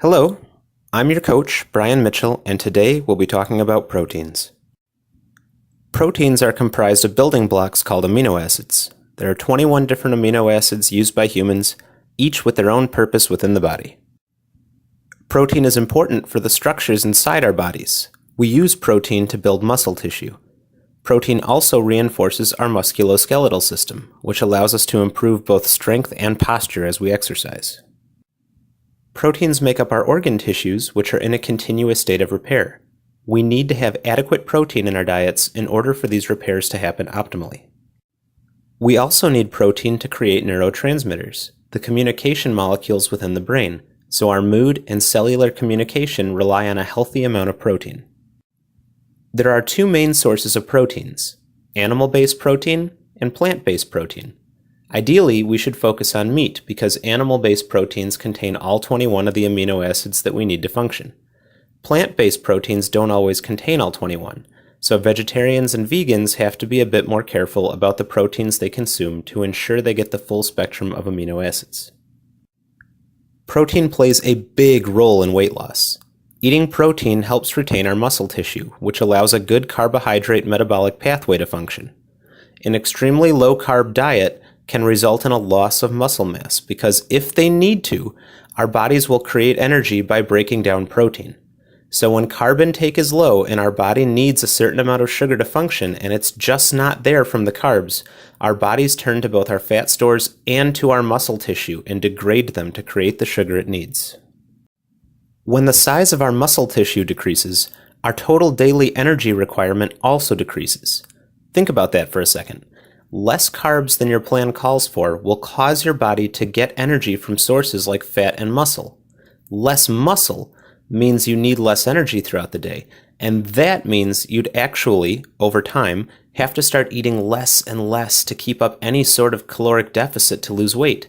Hello, I'm your coach, Brian Mitchell, and today we'll be talking about proteins. Proteins are comprised of building blocks called amino acids. There are 21 different amino acids used by humans, each with their own purpose within the body. Protein is important for the structures inside our bodies. We use protein to build muscle tissue. Protein also reinforces our musculoskeletal system, which allows us to improve both strength and posture as we exercise. Proteins make up our organ tissues, which are in a continuous state of repair. We need to have adequate protein in our diets in order for these repairs to happen optimally. We also need protein to create neurotransmitters, the communication molecules within the brain, so our mood and cellular communication rely on a healthy amount of protein. There are two main sources of proteins: animal-based protein and plant-based protein. Ideally, we should focus on meat because animal-based proteins contain all 21 of the amino acids that we need to function. Plant-based proteins don't always contain all 21, so vegetarians and vegans have to be a bit more careful about the proteins they consume to ensure they get the full spectrum of amino acids. Protein plays a big role in weight loss. Eating protein helps retain our muscle tissue, which allows a good carbohydrate metabolic pathway to function. An extremely low-carb diet can result in a loss of muscle mass because if they need to, our bodies will create energy by breaking down protein. So when carb intake is low and our body needs a certain amount of sugar to function and it's just not there from the carbs, our bodies turn to both our fat stores and to our muscle tissue and degrade them to create the sugar it needs. When the size of our muscle tissue decreases, our total daily energy requirement also decreases. Think about that for a second. Less carbs than your plan calls for will cause your body to get energy from sources like fat and muscle. Less muscle means you need less energy throughout the day, and that means you'd actually, over time, have to start eating less and less to keep up any sort of caloric deficit to lose weight.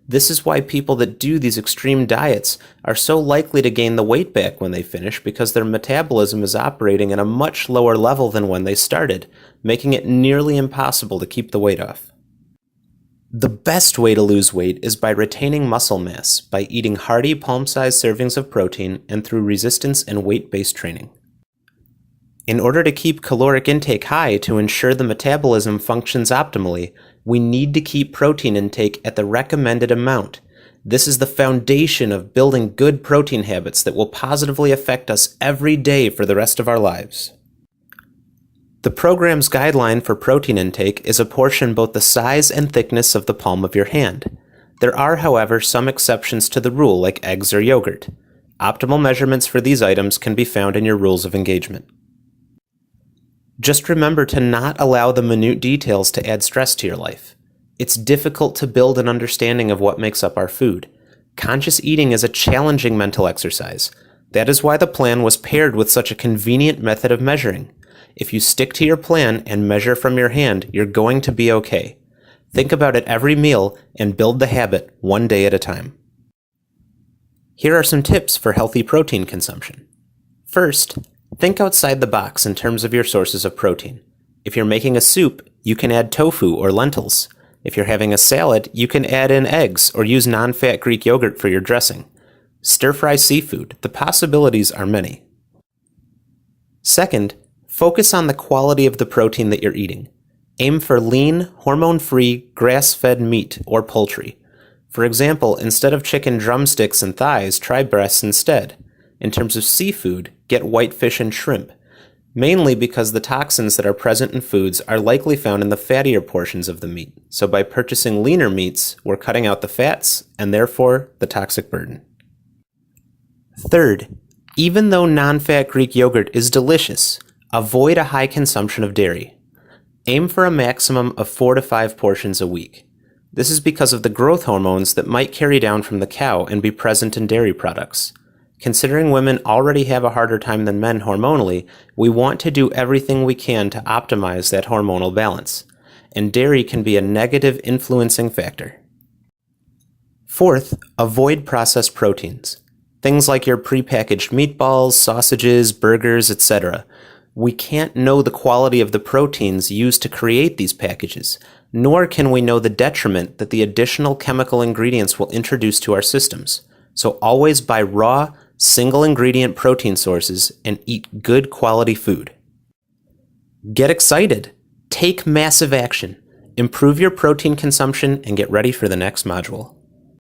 This is why people that do these extreme diets are so likely to gain the weight back when they finish because their metabolism is operating at a much lower level than when they started, making it nearly impossible to keep the weight off. The best way to lose weight is by retaining muscle mass by eating hearty palm-sized servings of protein and through resistance and weight-based training. In order to keep caloric intake high to ensure the metabolism functions optimally, we need to keep protein intake at the recommended amount. This is the foundation of building good protein habits that will positively affect us every day for the rest of our lives. The program's guideline for protein intake is apportion both the size and thickness of the palm of your hand. There are, however, some exceptions to the rule, like eggs or yogurt. Optimal measurements for these items can be found in your rules of engagement. Just remember to not allow the minute details to add stress to your life. It's difficult to build an understanding of what makes up our food. Conscious eating is a challenging mental exercise. That is why the plan was paired with such a convenient method of measuring. If you stick to your plan and measure from your hand, you're going to be okay. Think about it every meal and build the habit one day at a time. Here are some tips for healthy protein consumption. First, think outside the box in terms of your sources of protein. If you're making a soup, you can add tofu or lentils. If you're having a salad, you can add in eggs or use non-fat Greek yogurt for your dressing. Stir-fry seafood. The possibilities are many. Second, focus on the quality of the protein that you're eating. Aim for lean, hormone-free, grass-fed meat or poultry. For example, instead of chicken drumsticks and thighs, try breasts instead. In terms of seafood, get whitefish and shrimp, mainly because the toxins that are present in foods are likely found in the fattier portions of the meat. So by purchasing leaner meats, we're cutting out the fats and therefore the toxic burden. Third, even though non-fat Greek yogurt is delicious, avoid a high consumption of dairy. Aim for a maximum of 4 to 5 portions a week. This is because of the growth hormones that might carry down from the cow and be present in dairy products. Considering women already have a harder time than men hormonally, we want to do everything we can to optimize that hormonal balance, and dairy can be a negative influencing factor. Fourth, avoid processed proteins. Things like your prepackaged meatballs, sausages, burgers, etc. We can't know the quality of the proteins used to create these packages, nor can we know the detriment that the additional chemical ingredients will introduce to our systems. So always buy raw, single ingredient protein sources and eat good quality food. Get excited! Take massive action. Improve your protein consumption and get ready for the next module.